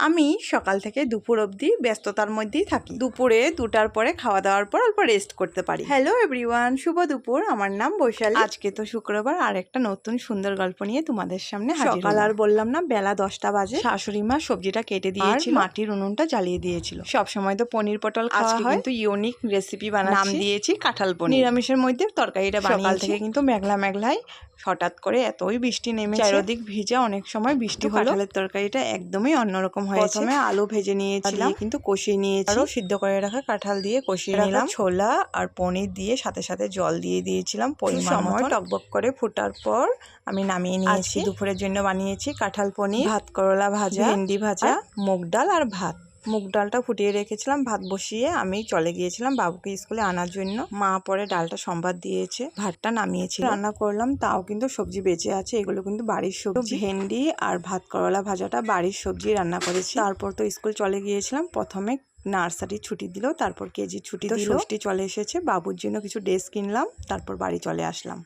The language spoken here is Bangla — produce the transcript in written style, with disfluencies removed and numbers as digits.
আমি সকাল থেকে দুপুর অবধি ব্যস্ততার মধ্যেই থাকি। দুপুরে 2টার পরে খাওয়া দাওয়ার পর অল্প রেস্ট করতে পারি। হ্যালো এভরিওয়ান, শুভ দুপুর। আমার নাম বৈশালী। আজকে তো শুক্রবার, আর একটা নতুন সুন্দর গল্প নিয়ে তোমাদের সামনে হাজির। সকাল আর বললাম না, বেলা 10টা বাজে। শাশুড়ি মা সবজিটা কেটে দিয়েছিল, মাটির উনুনটা জ্বালিয়ে দিয়েছিল। সব সময় তো পনির পটল খাওয়া হয়, কিন্তু ইউনিক রেসিপি বানাচ্ছি। নাম দিয়েছি কাঁঠাল পনির। নিরামিষের মধ্যে তরকারিটা বানিয়েছি। সকাল থেকে কিন্তু মেঘলা মেঘলাই, হঠাৎ করে এতই বৃষ্টি নেমেছে, চারদিক ভিজা। অনেক সময় বৃষ্টি হলো। কাঁঠালের তরকারিটা একদমই অন্যরকম হয়েছে। প্রথমে আলু ভেজে নিয়েছিলাম, কিন্তু কষিয়ে নিয়েছি। আরো সিদ্ধ করে রাখা কাঁঠাল দিয়ে কষিয়ে নিলাম। ছোলা আর পনির দিয়ে সাথে সাথে জল দিয়ে দিয়েছিলাম পরিমাণ মতো। টকবক করে ফোটার পর আমি নামিয়ে নিয়েছি। দুপুরের জন্য বানিয়েছি কাঁঠাল পনির, ভাত করলা ভাজা, ভেন্ডি ভাজা, মুগ ডাল আর ভাত। মুগ ডালটা ফুটিয়ে রেখেছিলাম, ভাত বসিয়ে আমি চলে গিয়েছিলাম বাবুকে স্কুলে আনার জন্য। মা পরে ডালটা সম্বাদ দিয়েছে, ভাতটা নামিয়েছি। রান্না করলাম, তাও কিন্তু সবজি বেঁচে আছে। এগুলো কিন্তু বাড়ির সবজি। ভেন্ডি আর ভাত করলা ভাজাটা বাড়ির সবজি রান্না করেছি। তারপর তো স্কুল চলে গিয়েছিলাম। প্রথমে নার্সারি ছুটি দিল, তারপর কেজি ছুটি দিল। ষষ্ঠী চলে এসেছে, বাবুর জন্য কিছু ড্রেস কিনলাম, তারপর বাড়ি চলে আসলাম।